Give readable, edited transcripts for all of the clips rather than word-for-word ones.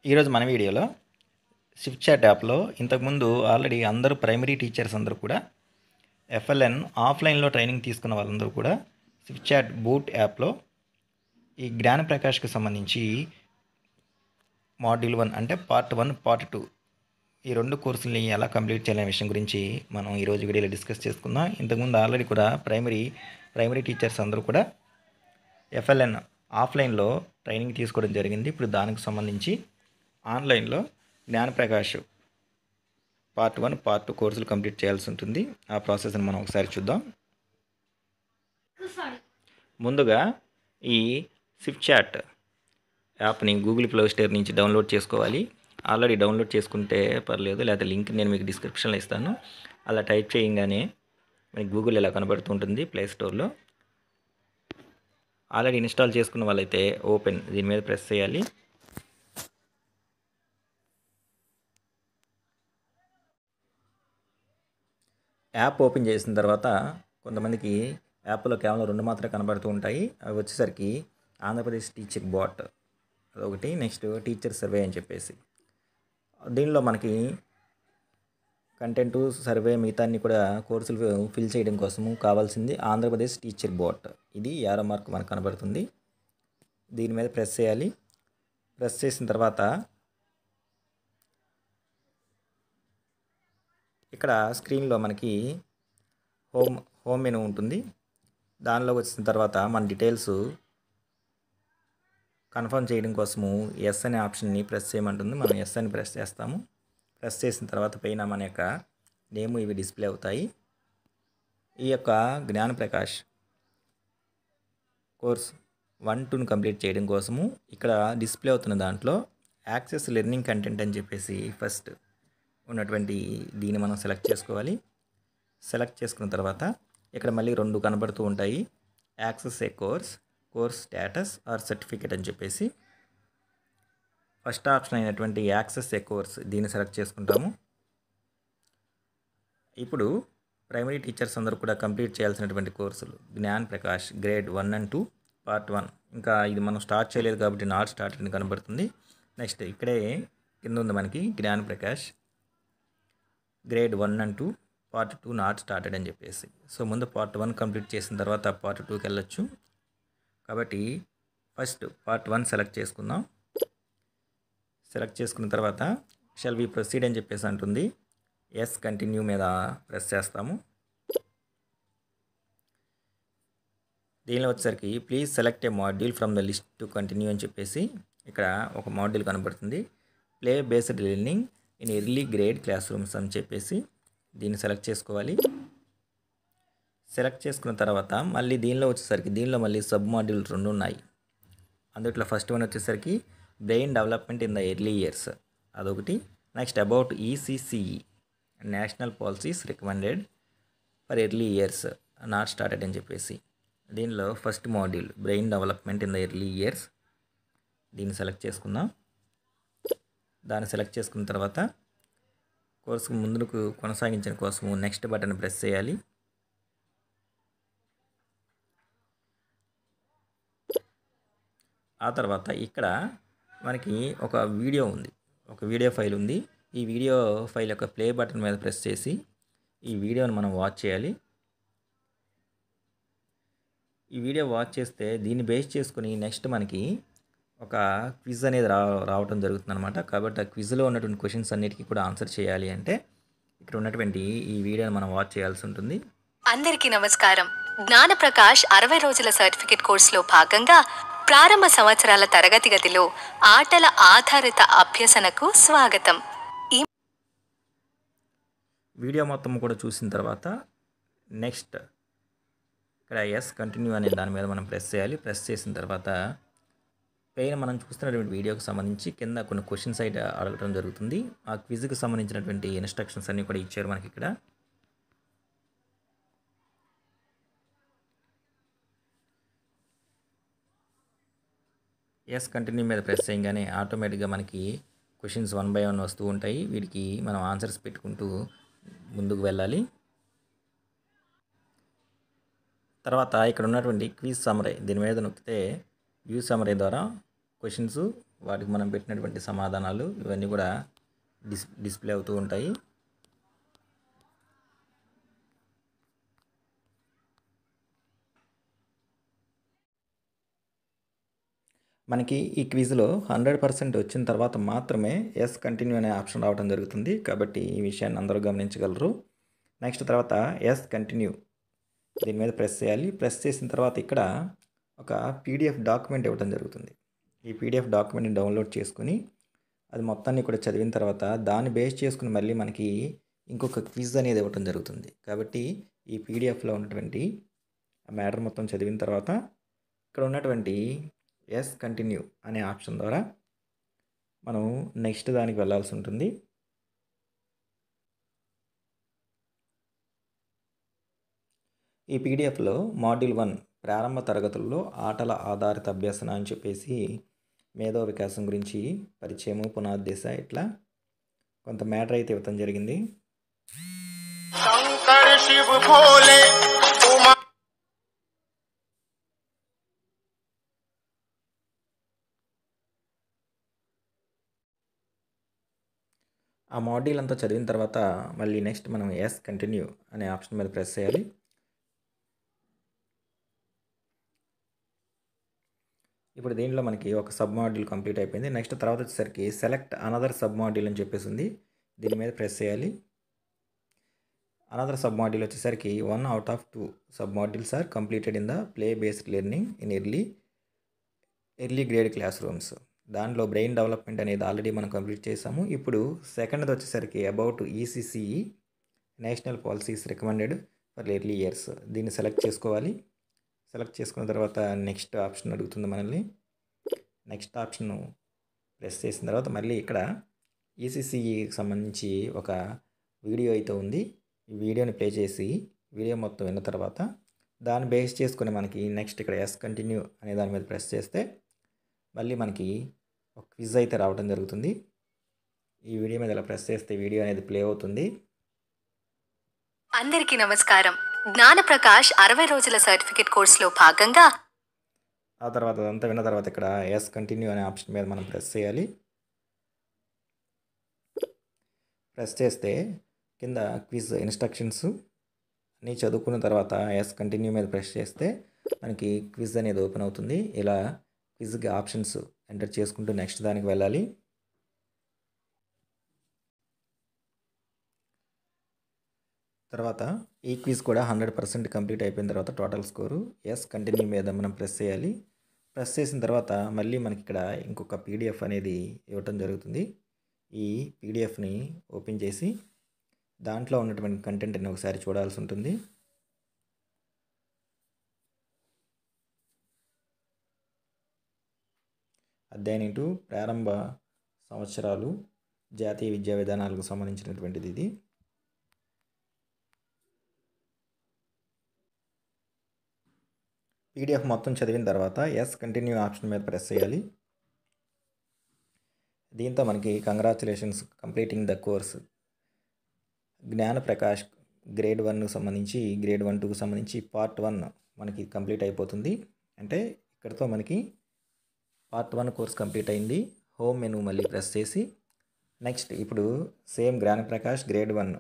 ఈరోజు మన వీడియోలో స్విఫ్ట్ చాట్ యాప్లో ఇంతకుముందు ఆల్రెడీ అందరూ ప్రైమరీ టీచర్స్ అందరూ కూడా ఎఫ్ఎల్ఎన్ ఆఫ్లైన్లో ట్రైనింగ్ తీసుకున్న వాళ్ళందరూ కూడా స్విఫ్ట్ చాట్ బూట్ యాప్లో ఈ జ్ఞాన ప్రకాష్కి సంబంధించి మాడ్యూల్ 1 అంటే పార్ట్ 1 పార్ట్ 2 ఈ రెండు కోర్సుల్ని ఎలా కంప్లీట్ చేయాలనే విషయం గురించి మనం ఈరోజు వీడియోలో డిస్కస్ చేసుకుందాం. ఇంతకుముందు ఆల్రెడీ కూడా ప్రైమరీ టీచర్స్ అందరూ కూడా ఎఫ్ఎల్ఎన్ ఆఫ్లైన్లో ట్రైనింగ్ తీసుకోవడం జరిగింది. ఇప్పుడు దానికి సంబంధించి ఆన్లైన్లో జ్ఞానప్రకాష్ పార్ట్ 1 పార్ట్ 2 కోర్సులు కంప్లీట్ చేయాల్సి ఉంటుంది. ఆ ప్రాసెస్ని మనం ఒకసారి చూద్దాం. ముందుగా ఈ స్విఫ్ట్ చాట్ యాప్ని గూగుల్ ప్లే స్టోర్ నుంచి డౌన్లోడ్ చేసుకోవాలి. ఆల్రెడీ డౌన్లోడ్ చేసుకుంటే పర్లేదు, లేకపోతే లింక్ నేను మీకు డిస్క్రిప్షన్లో ఇస్తాను. అలా టైప్ చేయగానే మీకు గూగుల్ ఇలా కనబడుతుంటుంది ప్లే స్టోర్లో. ఆల్రెడీ ఇన్స్టాల్ చేసుకున్న వాళ్ళైతే ఓపెన్ దీని మీద ప్రెస్ చేయాలి. యాప్ ఓపెన్ చేసిన తర్వాత కొంతమందికి యాప్లో కేవలం 2 మాత్రమే కనబడుతూ ఉంటాయి. అవి వచ్చేసరికి ఆంధ్రప్రదేశ్ టీచర్ బాట్ అదొకటి, నెక్స్ట్ టీచర్ సర్వే అని చెప్పేసి. దీనిలో మనకి కంటెంట్ సర్వే మిగతా అన్ని కూడా కోర్సులు ఫిల్ చేయడం కోసము కావాల్సింది ఆంధ్రప్రదేశ్ టీచర్ బాట్. ఇది యారో మార్క్ మనకు కనబడుతుంది. దీని మీద ప్రెస్ చేయాలి. ప్రెస్ చేసిన తర్వాత ఇక్కడ స్క్రీన్లో మనకి హోమ్ మెనూ ఉంటుంది. దానిలో వచ్చిన తర్వాత మన డీటెయిల్స్ కన్ఫర్మ్ చేయడం కోసము ఎస్ అనే ఆప్షన్ని ప్రెస్ చేయమంటుంది. మనం ఎస్ అని ప్రెస్ చేస్తాము. ప్రెస్ చేసిన తర్వాత పైన మన యొక్క నేమ్ ఇవి డిస్ప్లే అవుతాయి. ఈ యొక్క జ్ఞానప్రకాష్ కోర్స్ 1-2ను కంప్లీట్ చేయడం కోసము ఇక్కడ డిస్ప్లే అవుతున్న దాంట్లో యాక్సెస్ లెర్నింగ్ కంటెంట్ అని చెప్పేసి ఫస్ట్ ఉన్నటువంటి దీన్ని మనం సెలెక్ట్ చేసుకోవాలి. సెలెక్ట్ చేసుకున్న తర్వాత ఇక్కడ మళ్ళీ 2 కనబడుతూ ఉంటాయి. Access A course status are certificate అని చెప్పేసి. ఫస్ట్ ఆప్షన్ అయినటువంటి యాక్సెస్ ఏ కోర్స్ దీన్ని సెలెక్ట్ చేసుకుంటాము. ఇప్పుడు ప్రైమరీ టీచర్స్ అందరూ కూడా కంప్లీట్ చేయాల్సినటువంటి కోర్సులు జ్ఞానప్రకాష్ గ్రేడ్ 1 and 2 పార్ట్ 1. ఇంకా ఇది మనం స్టార్ట్ చేయలేదు కాబట్టి నాట్ స్టార్టెడ్ అని కనబడుతుంది. నెక్స్ట్ ఇక్కడే కింద ఉంది మనకి Gnanaprakash grade 1 and 2 part 2 not started అని చెప్పేసి. సో ముందు పార్ట్ 1 కంప్లీట్ చేసిన తర్వాత పార్ట్ 2కి వెళ్ళొచ్చు. కాబట్టి ఫస్ట్ పార్ట్ 1 సెలెక్ట్ చేసుకుందాం. సెలెక్ట్ చేసుకున్న తర్వాత షల్ వి ప్రొసీడ్ అని చెప్పేసి అంటుంది. ఎస్ కంటిన్యూ మీద ప్రెస్ చేస్తాము. దీనిలో వచ్చేసరికి please select A module from the list to continue అని చెప్పేసి ఇక్కడ ఒక మాడ్యూల్ కనబడుతుంది. Play based learning in early grade class rooms అని చెప్పేసి దీన్ని సెలెక్ట్ చేసుకోవాలి. సెలెక్ట్ చేసుకున్న తర్వాత మళ్ళీ దీనిలో మళ్ళీ సబ్ మాడ్యూల్ 2 ఉన్నాయి. అందులో ఫస్ట్ వన్ వచ్చేసరికి brain development in the early years అదొకటి. Next about ECCE national policies recommended for early years not started అని చెప్పేసి. దీనిలో first module brain development in the early years దీన్ని సెలెక్ట్ చేసుకుందాం. దాన్ని సెలెక్ట్ చేసుకున్న తర్వాత కోర్సుకు ముందుకు కొనసాగించడం కోసము నెక్స్ట్ బటన్ ప్రెస్ చేయాలి. ఆ తర్వాత ఇక్కడ మనకి ఒక వీడియో ఫైల్ ఉంది. ఈ వీడియో ఫైల్ యొక్క ప్లే బటన్ మీద ప్రెస్ చేసి ఈ వీడియోని మనం వాచ్ చేయాలి. ఈ వీడియో వాచ్ చేస్తే దీన్ని బేస్ చేసుకుని నెక్స్ట్ మనకి ఒక క్విజ్ అనేది రావడం జరుగుతుంది అనమాట. కాబట్టి ఆ క్విజ్లో ఉన్నటువంటి క్వశ్చన్స్ అన్నిటికీ కూడా ఆన్సర్ చేయాలి అంటే ఇక్కడ ఉన్నటువంటి ఈ వీడియోని మనం వాచ్ చేయాల్సి ఉంటుంది. అందరికీ నమస్కారం. జ్ఞానప్రకాష్ 60 రోజుల సర్టిఫికేట్ కోర్సులో భాగంగా ప్రారంభ సంవత్సరాల తరగతి గదిలో ఆటల ఆధారిత అభ్యసనకు స్వాగతం. ఈ వీడియో మొత్తం కూడా చూసిన తర్వాత నెక్స్ట్ ఇక్కడ ఎస్ కంటిన్యూ అనే దాని మీద మనం ప్రెస్ చేయాలి. ప్రెస్ చేసిన తర్వాత పైన మనం చూస్తున్నటువంటి వీడియోకి సంబంధించి కింద కొన్ని క్వశ్చన్స్ అయితే అడగడం జరుగుతుంది. ఆ క్విజ్కి సంబంధించినటువంటి ఇన్స్ట్రక్షన్స్ అన్నీ కూడా ఇచ్చారు మనకి ఇక్కడ. ఎస్ కంటిన్యూ మీద ప్రెస్ చేయగానే ఆటోమేటిక్గా మనకి క్వశ్చన్స్ 1 by 1 వస్తూ ఉంటాయి. వీటికి మనం ఆన్సర్స్ పెట్టుకుంటూ ముందుకు వెళ్ళాలి. తర్వాత ఇక్కడ ఉన్నటువంటి క్విజ్ సమ్మరీ దీని మీద నొక్కితే వ్యూ సమ్మరీ ద్వారా క్వశ్చన్స్ వాటికి మనం పెట్టినటువంటి సమాధానాలు ఇవన్నీ కూడా డిస్ప్లే అవుతూ ఉంటాయి. మనకి ఈ క్విజ్లో 100% వచ్చిన తర్వాత మాత్రమే ఎస్ కంటిన్యూ అనే ఆప్షన్ రావడం జరుగుతుంది. కాబట్టి ఈ విషయాన్ని అందరూ గమనించగలరు. నెక్స్ట్ తర్వాత ఎస్ కంటిన్యూ దీని మీద ప్రెస్ చేయాలి. ప్రెస్ చేసిన తర్వాత ఇక్కడ ఒక పీడిఎఫ్ డాక్యుమెంట్ ఇవ్వడం జరుగుతుంది. ఈ పీడిఎఫ్ డాక్యుమెంట్ని డౌన్లోడ్ చేసుకుని అది మొత్తాన్ని కూడా చదివిన తర్వాత దాన్ని బేస్ చేసుకుని మళ్ళీ మనకి ఇంకొక క్విజ్ అనేది ఇవ్వడం జరుగుతుంది. కాబట్టి ఈ పీడిఎఫ్లో ఉన్నటువంటి ఆ మ్యాటర్ మొత్తం చదివిన తర్వాత ఇక్కడ ఉన్నటువంటి ఎస్ కంటిన్యూ అనే ఆప్షన్ ద్వారా మనం నెక్స్ట్ దానికి వెళ్ళాల్సి ఉంటుంది. ఈ పీడిఎఫ్లో మాడ్యూల్ 1 ప్రారంభ తరగతుల్లో ఆటల ఆధారిత అభ్యసన అని చెప్పేసి మేధో వికాసం గురించి పరిచయము, పునాదిశ ఇట్లా కొంత మ్యాటర్ అయితే ఇవ్వటం జరిగింది. శంకర్ శివ భోలే ఆ మాడ్యూల్ అంతా చదివిన తర్వాత మళ్ళీ నెక్స్ట్ మనం ఎస్ కంటిన్యూ అనే ఆప్షన్ మీద ప్రెస్ చేయాలి. ఇప్పుడు దీంట్లో మనకి ఒక సబ్ మాడ్యూల్ కంప్లీట్ అయిపోయింది. నెక్స్ట్ తర్వాత వచ్చేసరికి సెలెక్ట్ అనదర్ సబ్ మాడ్యూల్ అని చెప్పేసి ఉంది. దీని మీద ప్రెస్ చేయాలి. అనదర్ సబ్ మాడ్యూల్ వచ్చేసరికి 1 out of 2 sub modules are completed in the play based learning in early grade classrooms. దాంట్లో బ్రెయిన్ డెవలప్మెంట్ అనేది ఆల్రెడీ మనం కంప్లీట్ చేసాము. ఇప్పుడు సెకండ్ది వచ్చేసరికి about ECCE national policies recommended for early years. దీన్ని select చేసుకోవాలి. సెలెక్ట్ చేసుకున్న తర్వాత నెక్స్ట్ ఆప్షన్ అడుగుతుంది మనల్ని. నెక్స్ట్ ఆప్షన్ ప్రెస్ చేసిన తర్వాత మళ్ళీ ఇక్కడ ఈసీసీఈకి సంబంధించి ఒక వీడియో అయితే ఉంది. ఈ వీడియోని ప్లే చేసి వీడియో మొత్తం విన్న తర్వాత దాన్ని బేస్ చేసుకుని మనకి నెక్స్ట్ ఇక్కడ ఎస్ కంటిన్యూ అనే దాని మీద ప్రెస్ చేస్తే మళ్ళీ మనకి ఒక క్విజ్ అయితే రావడం జరుగుతుంది. ఈ వీడియో మీద ఇలా ప్రెస్ చేస్తే వీడియో అనేది ప్లే అవుతుంది. అందరికీ నమస్కారం. జ్ఞానప్రకాష్ 60 రోజుల సర్టిఫికేట్ కోర్సులో భాగంగా ఆ తర్వాత అదంతా విన్న తర్వాత ఇక్కడ ఎస్ కంటిన్యూ అనే ఆప్షన్ మీద మనం ప్రెస్ చేయాలి. ప్రెస్ చేస్తే కింద క్విజ్ ఇన్స్ట్రక్షన్స్ అన్నీ చదువుకున్న తర్వాత ఎస్ కంటిన్యూ మీద ప్రెస్ చేస్తే మనకి క్విజ్ అనేది ఓపెన్ అవుతుంది. ఇలా క్విజ్కి ఆప్షన్స్ ఎంటర్ చేసుకుంటూ నెక్స్ట్ దానికి వెళ్ళాలి. తర్వాత ఈ క్విజ్ కూడా 100% కంప్లీట్ అయిపోయిన తర్వాత టోటల్ స్కోరు ఎస్ కంటిన్యూ మీద మనం ప్రెస్ చేయాలి. ప్రెస్ చేసిన తర్వాత మళ్ళీ మనకి ఇక్కడ ఇంకొక పీడిఎఫ్ అనేది ఇవ్వటం జరుగుతుంది. ఈ పీడిఎఫ్ని ఓపెన్ చేసి దాంట్లో ఉన్నటువంటి కంటెంట్ని ఒకసారి చూడాల్సి ఉంటుంది. అధ్యాయం 2 ప్రారంభ సంవత్సరాలు జాతీయ విద్యా విధానాలకు సంబంధించినటువంటిది ఇది. పీడిఎఫ్ మొత్తం చదివిన తర్వాత ఎస్ కంటిన్యూ ఆప్షన్ మీద ప్రెస్ చేయాలి. దీంతో మనకి congratulations completing the course Gnanaprakash grade 1కు సంబంధించి గ్రేడ్ 1, 2కు సంబంధించి పార్ట్ 1 మనకి కంప్లీట్ అయిపోతుంది. అంటే ఇక్కడితో మనకి పార్ట్ 1 కోర్స్ కంప్లీట్ అయింది. హోమ్ మెనూ మళ్ళీ ప్రెస్ చేసి నెక్స్ట్ ఇప్పుడు same Gnanaprakash grade 1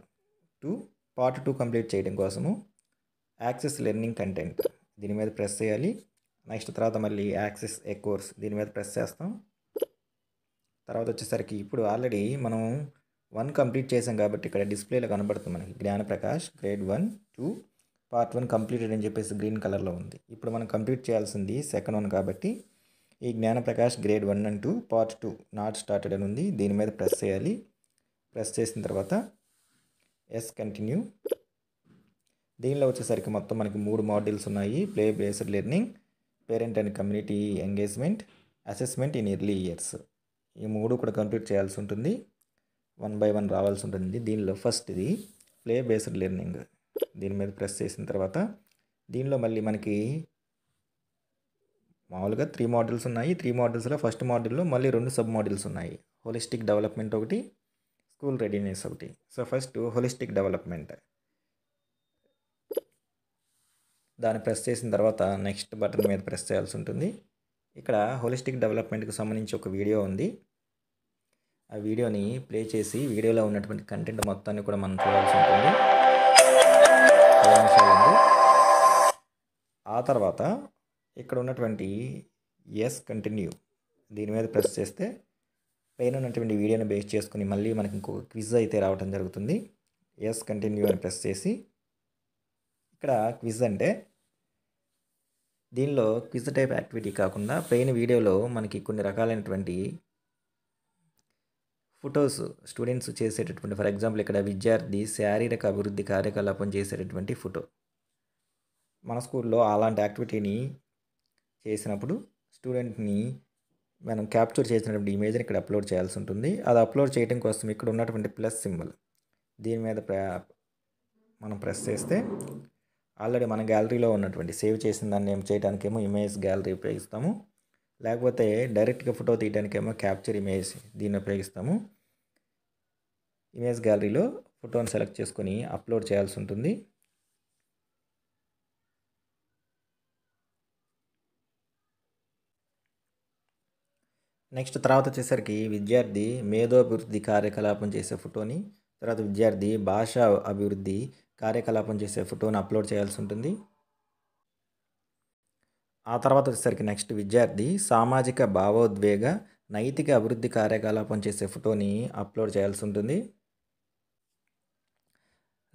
to part 2 complete చేయడం కోసము యాక్సెస్ లెర్నింగ్ కంటెంట్ దీని మీద ప్రెస్ చేయాలి. నెక్స్ట్ తర్వాత మళ్ళీ యాక్సెస్ ఏ కోర్స్ దీని మీద ప్రెస్ చేస్తాం. తర్వాత వచ్చేసరికి ఇప్పుడు ఆల్రెడీ మనం 1 కంప్లీట్ చేసాం కాబట్టి ఇక్కడ డిస్ప్లేలో కనబడుతుంది మనకి జ్ఞానప్రకాష్ గ్రేడ్ 1, 2 పార్ట్ 1 కంప్లీటెడ్ అని చెప్పేసి గ్రీన్ కలర్లో ఉంది. ఇప్పుడు మనం కంప్లీట్ చేయాల్సింది సెకండ్ 1 కాబట్టి ఈ Gnanaprakash grade 1 and 2 part 2 not started అని ఉంది. దీని మీద ప్రెస్ చేయాలి. ప్రెస్ చేసిన తర్వాత ఎస్ కంటిన్యూ. దీనిలో వచ్చేసరికి మొత్తం మనకి 3 మాడ్యూల్స్ ఉన్నాయి. Play based learning, parent and community engagement, assessment in early years. ఈ 3 కూడా కంప్లీట్ చేయాల్సి ఉంటుంది. 1 by 1 రావాల్సి ఉంటుంది. దీనిలో ఫస్ట్ది ప్లే బేస్డ్ లెర్నింగ్. దీని మీద ప్రెస్ చేసిన తర్వాత దీనిలో మళ్ళీ మనకి మామూలుగా 3 మాడ్యూల్స్ ఉన్నాయి. 3 మాడ్యూల్స్లో ఫస్ట్ మాడ్యూల్లో మళ్ళీ 2 సబ్ మాడ్యూల్స్ ఉన్నాయి. హోలిస్టిక్ డెవలప్మెంట్ ఒకటి, స్కూల్ రెడీనెస్ ఒకటి. సో ఫస్ట్ హోలిస్టిక్ డెవలప్మెంట్ దాన్ని ప్రెస్ చేసిన తర్వాత నెక్స్ట్ బటన్ మీద ప్రెస్ చేయాల్సి ఉంటుంది. ఇక్కడ హోలిస్టిక్ డెవలప్మెంట్కి సంబంధించి ఒక వీడియో ఉంది. ఆ వీడియోని ప్లే చేసి వీడియోలో ఉన్నటువంటి కంటెంట్ మొత్తాన్ని కూడా మనం చూడాల్సి ఉంటుంది. 10 నిమిషాలు ఉంది. ఆ తర్వాత ఇక్కడ ఉన్నటువంటి ఎస్ కంటిన్యూ దీని మీద ప్రెస్ చేస్తే పైన ఉన్నటువంటి వీడియోని బేస్ చేసుకుని మళ్ళీ మనకి ఇంకొక క్విజ్ అయితే రావడం జరుగుతుంది. ఎస్ కంటిన్యూ అని ప్రెస్ చేసి ఇక్కడ క్విజ్ అంటే దీనిలో క్విజ్ టైప్ యాక్టివిటీ కాకుండా పైన వీడియోలో మనకి కొన్ని రకాలైనటువంటి ఫొటోస్ స్టూడెంట్స్ చేసేటటువంటి, ఫర్ ఎగ్జాంపుల్ ఇక్కడ విద్యార్థి శారీరక అభివృద్ధి కార్యకలాపం చేసేటటువంటి ఫోటో. మన స్కూల్లో అలాంటి యాక్టివిటీని చేసినప్పుడు స్టూడెంట్ని మనం క్యాప్చర్ చేసినటువంటి ఇమేజ్ని ఇక్కడ అప్లోడ్ చేయాల్సి ఉంటుంది. అది అప్లోడ్ చేయడం కోసం ఇక్కడ ఉన్నటువంటి ప్లస్ సింబల్ దీని మీద మనం ప్రెస్ చేస్తే ఆల్రెడీ మన గ్యాలరీలో ఉన్నటువంటి సేవ్ చేసిన దాన్ని ఏం చేయడానికేమో ఇమేజ్ గ్యాలరీ ఉపయోగిస్తాము, లేకపోతే డైరెక్ట్గా ఫోటో తీయడానికేమో క్యాప్చర్ ఇమేజ్ దీన్ని ఉపయోగిస్తాము. ఇమేజ్ గ్యాలరీలో ఫోటోని సెలెక్ట్ చేసుకొని అప్లోడ్ చేయాల్సి ఉంటుంది. నెక్స్ట్ తర్వాత వచ్చేసరికి విద్యార్థి మేధోభివృద్ధి కార్యకలాపం చేసే ఫోటోని, తర్వాత విద్యార్థి భాషా అభివృద్ధి కార్యకలాపం చేసే ఫోటోని అప్లోడ్ చేయాల్సి ఉంటుంది. ఆ తర్వాత వచ్చేసరికి నెక్స్ట్ విద్యార్థి సామాజిక భావోద్వేగ నైతిక అభివృద్ధి కార్యకలాపం చేసే ఫోటోని అప్లోడ్ చేయాల్సి ఉంటుంది.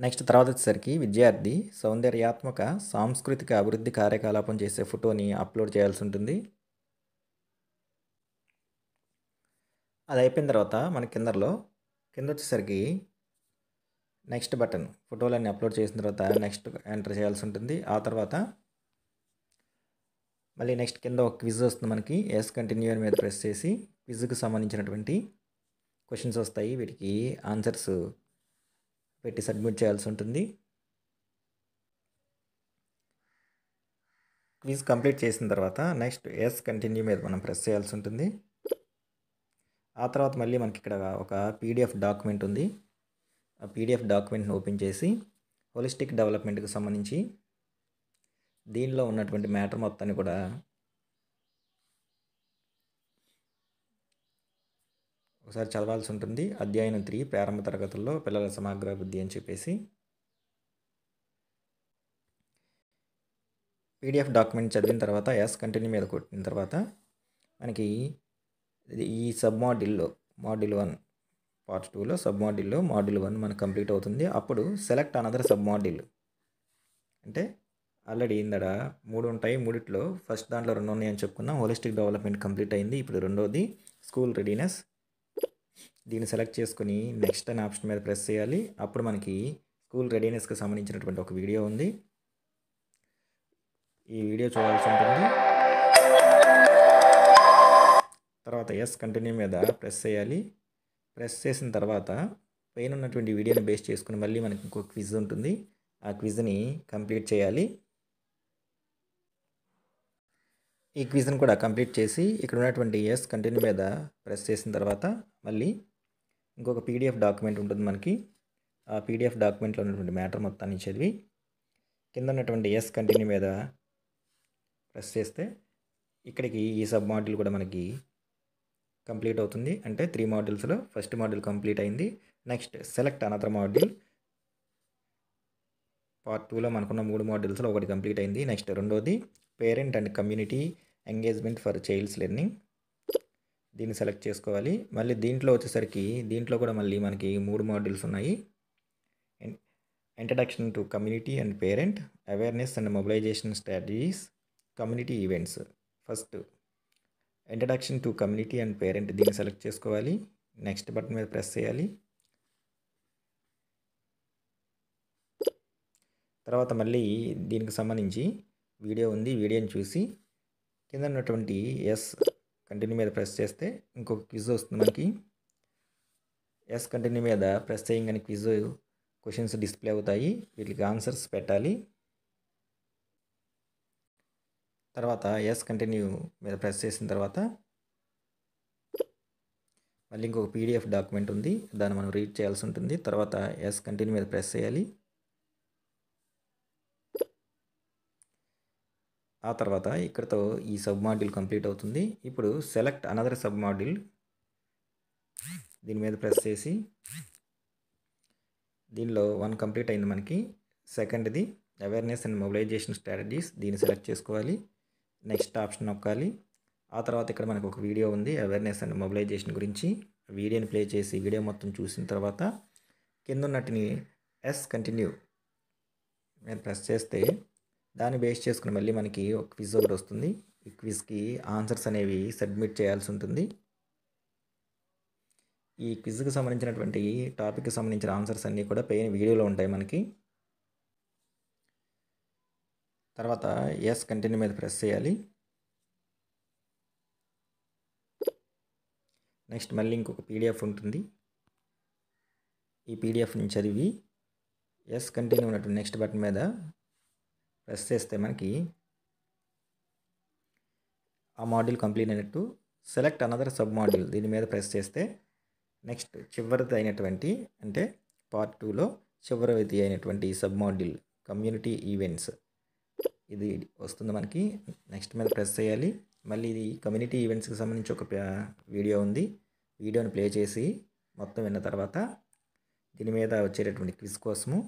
నెక్స్ట్ తర్వాత వచ్చేసరికి విద్యార్థి సౌందర్యాత్మక సాంస్కృతిక అభివృద్ధి కార్యకలాపం చేసే ఫోటోని అప్లోడ్ చేయాల్సి ఉంటుంది. అది అయిపోయిన తర్వాత మన కింద వచ్చేసరికి నెక్స్ట్ బటన్ ఫోటోలన్నీ అప్లోడ్ చేసిన తర్వాత నెక్స్ట్ ఎంటర్ చేయాల్సి ఉంటుంది. ఆ తర్వాత మళ్ళీ నెక్స్ట్ కింద ఒక క్విజ్ వస్తుంది మనకి. ఎస్ కంటిన్యూ అని మీద ప్రెస్ చేసి క్విజ్కి సంబంధించినటువంటి క్వశ్చన్స్ వస్తాయి. వీటికి ఆన్సర్స్ పెట్టి సబ్మిట్ చేయాల్సి ఉంటుంది. క్విజ్ కంప్లీట్ చేసిన తర్వాత నెక్స్ట్ ఎస్ కంటిన్యూ మీద మనం ప్రెస్ చేయాల్సి ఉంటుంది. ఆ తర్వాత మళ్ళీ మనకి ఇక్కడ ఒక పీడిఎఫ్ డాక్యుమెంట్ ఉంది. ఆ పీడిఎఫ్ డాక్యుమెంట్ని ఓపెన్ చేసి హోలిస్టిక్ డెవలప్మెంట్కి సంబంధించి దీనిలో ఉన్నటువంటి మ్యాటర్ మొత్తాన్ని కూడా ఒకసారి చదవాల్సి ఉంటుంది. అధ్యాయం 3 ప్రారంభ తరగతుల్లో పిల్లల సమగ్ర అభివృద్ధి అని చెప్పేసి పీడిఎఫ్ డాక్యుమెంట్ చదివిన తర్వాత ఎస్ కంటిన్యూ మీద కొట్టిన తర్వాత మనకి ఈ సబ్ మాడ్యూల్లో మాడ్యూల్ 1 పార్ట్ 2లో సబ్ మాడ్యూల్లో మాడ్యూల్ 1 మనకు కంప్లీట్ అవుతుంది. అప్పుడు సెలెక్ట్ అనదర్ సబ్ మాడ్యూల్ అంటే ఆల్రెడీ ఇందడ 3 ఉంటాయి. 3లో ఫస్ట్ దాంట్లో 2 ఉన్నాయని చెప్పుకున్నాం. హోలిస్టిక్ డెవలప్మెంట్ కంప్లీట్ అయింది. ఇప్పుడు రెండోది స్కూల్ రెడీనెస్. దీన్ని సెలెక్ట్ చేసుకుని నెక్స్ట్ అనే ఆప్షన్ మీద ప్రెస్ చేయాలి. అప్పుడు మనకి స్కూల్ రెడీనెస్కి సంబంధించినటువంటి ఒక వీడియో ఉంది. ఈ వీడియో చూడాల్సి ఉంటుంది. తర్వాత ఎస్ కంటిన్యూ మీద ప్రెస్ చేయాలి. ప్రెస్ చేసిన తర్వాత పైన ఉన్నటువంటి వీడియోని బేస్ చేసుకుని మళ్ళీ మనకి ఇంకో క్విజ్ ఉంటుంది. ఆ క్విజ్ని కంప్లీట్ చేయాలి. ఈ క్విజ్ని కూడా కంప్లీట్ చేసి ఇక్కడ ఉన్నటువంటి ఎస్ కంటిన్యూ మీద ప్రెస్ చేసిన తర్వాత మళ్ళీ ఇంకొక పీడిఎఫ్ డాక్యుమెంట్ ఉంటుంది మనకి. ఆ పీడిఎఫ్ డాక్యుమెంట్లో ఉన్నటువంటి మ్యాటర్ మొత్తాన్ని చదివి కింద ఉన్నటువంటి ఎస్ కంటిన్యూ మీద ప్రెస్ చేస్తే ఇక్కడికి ఈ సబ్ మాడ్యూల్ కూడా మనకి కంప్లీట్ అవుతుంది. అంటే 3 మాడ్యూల్స్లో ఫస్ట్ మాడ్యూల్ కంప్లీట్ అయింది. Next select another module part 2లో మనకున్న 3 మాడ్యూల్స్లో ఒకటి కంప్లీట్ అయింది. నెక్స్ట్ రెండోది parent and community engagement for child's learning. దీన్ని సెలెక్ట్ చేసుకోవాలి. మళ్ళీ దీంట్లో వచ్చేసరికి దీంట్లో కూడా మళ్ళీ మనకి 3 మాడ్యూల్స్ ఉన్నాయి. Introduction to community and parent, awareness and mobilisation strategies, community events. First introduction to community and parent దీన్ని సెలెక్ట్ చేసుకోవాలి. నెక్స్ట్ బటన్ మీద ప్రెస్ చేయాలి. తర్వాత మళ్ళీ దీనికి సంబంధించి వీడియో ఉంది. వీడియోని చూసి కింద ఉన్నటువంటి ఎస్ కంటిన్యూ మీద ప్రెస్ చేస్తే ఇంకొక క్విజ్ వస్తుంది మనకి. ఎస్ కంటిన్యూ మీద ప్రెస్ చేయగానే క్విజ్ క్వశ్చన్స్ డిస్ప్లే అవుతాయి. వీటికి ఆన్సర్స్ పెట్టాలి. తర్వాత ఎస్ కంటిన్యూ మీద ప్రెస్ చేసిన తర్వాత మళ్ళీ ఇంకొక పీడిఎఫ్ డాక్యుమెంట్ ఉంది. దాన్ని మనం రీడ్ చేయాల్సి ఉంటుంది. తర్వాత ఎస్ కంటిన్యూ మీద ప్రెస్ చేయాలి. ఆ తర్వాత ఇక్కడతో ఈ సబ్ మాడ్యూల్ కంప్లీట్ అవుతుంది. ఇప్పుడు సెలెక్ట్ అనదర్ సబ్ మాడ్యూల్ దీని మీద ప్రెస్ చేసి దీనిలో 1 కంప్లీట్ అయింది మనకి. సెకండ్ది అవేర్నెస్ అండ్ మొబిలైజేషన్ స్ట్రాటజీస్, దీన్ని సెలెక్ట్ చేసుకోవాలి. నెక్స్ట్ ఆప్షన్ నొక్కాలి. ఆ తర్వాత ఇక్కడ మనకు ఒక వీడియో ఉంది అవేర్నెస్ అండ్ మొబిలైజేషన్ గురించి. వీడియోని ప్లే చేసి వీడియో మొత్తం చూసిన తర్వాత కింద ఉన్నట్టుని కంటిన్యూ మీద ప్రెస్ చేస్తే దాన్ని బేస్ చేసుకుని మళ్ళీ మనకి ఒక క్విజ్ ఒకటి వస్తుంది. ఈ క్విజ్కి ఆన్సర్స్ అనేవి సబ్మిట్ చేయాల్సి ఉంటుంది. ఈ క్విజ్కి సంబంధించినటువంటి టాపిక్కి సంబంధించిన ఆన్సర్స్ అన్నీ కూడా పైన వీడియోలో ఉంటాయి మనకి. తర్వాత కంటిన్యూ మీద ప్రెస్ చేయాలి. నెక్స్ట్ మళ్ళీ ఇంకొక పీడిఎఫ్ ఉంటుంది. ఈ పీడిఎఫ్ని చదివి కంటిన్యూ ఉన్నటువంటి నెక్స్ట్ బటన్ మీద ప్రెస్ చేస్తే మనకి ఆ మాడ్యూల్ కంప్లీట్ అయినట్టు. సెలెక్ట్ అనదర్ సబ్ మాడ్యూల్ దీని మీద ప్రెస్ చేస్తే నెక్స్ట్ చివరిది అయినటువంటి అంటే పార్ట్ 2లో చివరిది అయినటువంటి సబ్ మాడ్యూల్ కమ్యూనిటీ ఈవెంట్స్ ఇది వస్తుంది మనకి. నెక్స్ట్ మీద ప్రెస్ చేయాలి. మళ్ళీ ఇది కమ్యూనిటీ ఈవెంట్స్కి సంబంధించి ఒక వీడియో ఉంది. వీడియోని ప్లే చేసి మొత్తం విన్న తర్వాత దీని మీద వచ్చేటటువంటి క్విజ్ కోసము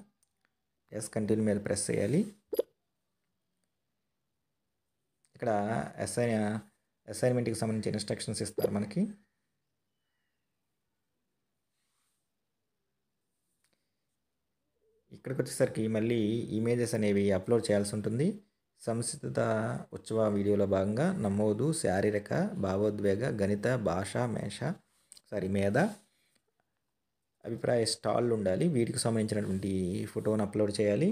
కంటిన్యూ మీద ప్రెస్ చేయాలి. ఇక్కడ అసైన్మెంట్కి సంబంధించిన ఇన్స్ట్రక్షన్స్ ఇస్తారు మనకి. ఇక్కడికి వచ్చేసరికి మళ్ళీ ఇమేజెస్ అనేవి అప్లోడ్ చేయాల్సి ఉంటుంది. సంస్కృత ఉత్సవ వీడియోలో భాగంగా నమోదు, శారీరక, భావోద్వేగ, గణిత, భాష, మేధ, అభిప్రాయ స్టాళ్ళు ఉండాలి. వీటికి సంబంధించినటువంటి ఫోటోను అప్లోడ్ చేయాలి.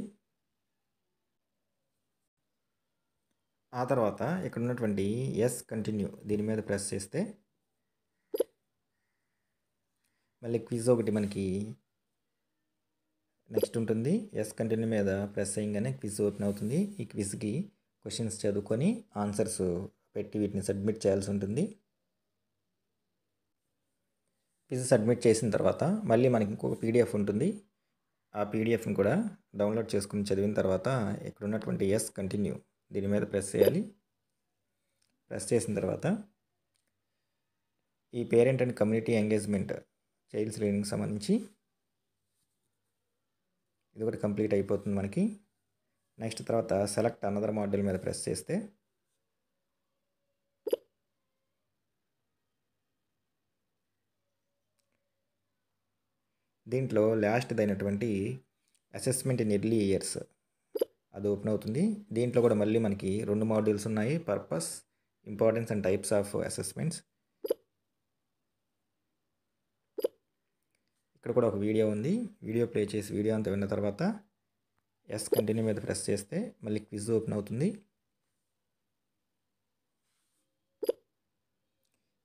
ఆ తర్వాత ఇక్కడ ఉన్నటువంటి కంటిన్యూ దీని మీద ప్రెస్ చేస్తే మళ్ళీ క్విజ్ ఒకటి మనకి నెక్స్ట్ ఉంటుంది. కంటిన్యూ మీద ప్రెస్ చేయగానే క్విజ్ ఓపెన్ అవుతుంది. ఈ క్విజ్కి క్వశ్చన్స్ చదువుకొని ఆన్సర్స్ పెట్టి వీటిని సబ్మిట్ చేయాల్సి ఉంటుంది. క్విజ్ సబ్మిట్ చేసిన తర్వాత మళ్ళీ మనకి ఇంకొక పీడిఎఫ్ ఉంటుంది. ఆ పీడిఎఫ్ని కూడా డౌన్లోడ్ చేసుకుని చదివిన తర్వాత ఇక్కడ ఉన్నటువంటి కంటిన్యూ దీని మీద ప్రెస్ చేయాలి. ప్రెస్ చేసిన తర్వాత ఈ parent and community engagement child's లెర్నింగ్కి సంబంధించి ఇది ఒకటి కంప్లీట్ అయిపోతుంది మనకి. నెక్స్ట్ తర్వాత సెలెక్ట్ అనదర్ మాడ్యూల్ మీద ప్రెస్ చేస్తే దీంట్లో లాస్ట్ది అయినటువంటి అసెస్మెంట్ ఇన్ ఎర్లీ ఇయర్స్ అది ఓపెన్ అవుతుంది. దీంట్లో కూడా మళ్ళీ మనకి 2 మాడ్యూల్స్ ఉన్నాయి. Purpose, importance and types of assessments. ఇక్కడ కూడా ఒక వీడియో ఉంది. వీడియో ప్లే చేసి వీడియో అంతా విన్న తర్వాత కంటిన్యూ మీద ప్రెస్ చేస్తే మళ్ళీ క్విజ్ ఓపెన్ అవుతుంది.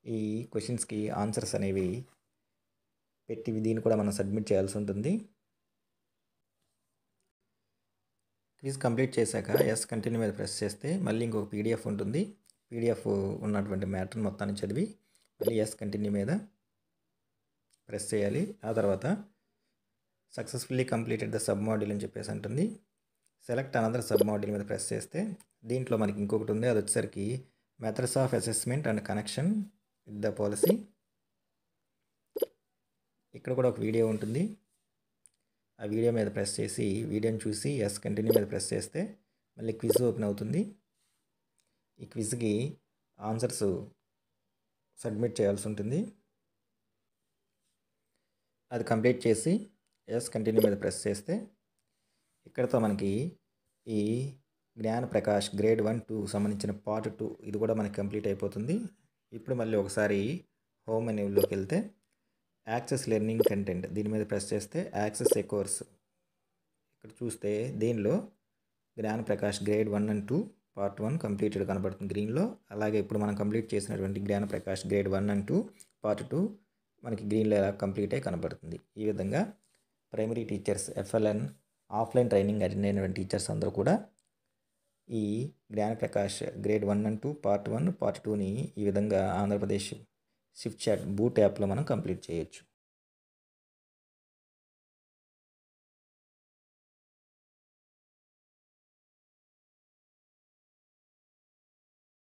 ఈ క్వశ్చన్స్కి ఆన్సర్స్ అనేవి పెట్టి దీన్ని కూడా మనం సబ్మిట్ చేయాల్సి ఉంటుంది. క్విజ్ కంప్లీట్ చేశాక కంటిన్యూ మీద ప్రెస్ చేస్తే మళ్ళీ ఇంకొక పీడిఎఫ్ ఉంటుంది. పీడిఎఫ్ ఉన్నటువంటి మ్యాటర్ని మొత్తాన్ని చదివి మళ్ళీ కంటిన్యూ మీద ప్రెస్ చేయాలి. ఆ తర్వాత successfully completed the sub module అని చెప్పేసి ఉంటుంది. సెలెక్ట్ అనదర్ సబ్ మాడ్యూల్ మీద ప్రెస్ చేస్తే దీంట్లో మనకి ఇంకొకటి ఉంది. అది వచ్చేసరికి methods of assessment and connection with the policy. ఇక్కడ కూడా ఒక వీడియో ఉంటుంది. ఆ వీడియో మీద ప్రెస్ చేసి వీడియోని చూసి కంటిన్యూ మీద ప్రెస్ చేస్తే మళ్ళీ క్విజ్ ఓపెన్ అవుతుంది. ఈ క్విజ్కి ఆన్సర్స్ సబ్మిట్ చేయాల్సి ఉంటుంది. అది కంప్లీట్ చేసి కంటిన్యూ మీద ప్రెస్ చేస్తే ఇక్కడతో మనకి ఈ జ్ఞాన ప్రకాష్ గ్రేడ్ 1, 2 సంబంధించిన పార్ట్ 2 ఇది కూడా మనకి కంప్లీట్ అయిపోతుంది. ఇప్పుడు మళ్ళీ ఒకసారి హోమ్ మెనూలోకి వెళ్తే యాక్సెస్ లెర్నింగ్ కంటెంట్ దీని మీద ప్రెస్ చేస్తే యాక్సెస్ ఏ కోర్స్ ఇక్కడ చూస్తే దీనిలో జ్ఞాన Prakash grade 1 and 2 part 1 completed కనబడుతుంది గ్రీన్లో. అలాగే ఇప్పుడు మనం కంప్లీట్ చేసినటువంటి జ్ఞాన ప్రకాష్ గ్రేడ్ 1 and 2 పార్ట్ 2 మనకి గ్రీన్లో ఎలా కంప్లీట్ అయి కనబడుతుంది. ఈ విధంగా primary teachers, FLN offline training attend అయినటువంటి టీచర్స్ అందరూ కూడా ఈ జ్ఞాన Prakash grade 1 and 2 part 1 part 2ని ఈ విధంగా ఆంధ్రప్రదేశ్ స్విఫ్ట్ చాట్ బూట్ యాప్లో మనం కంప్లీట్ చేయొచ్చు.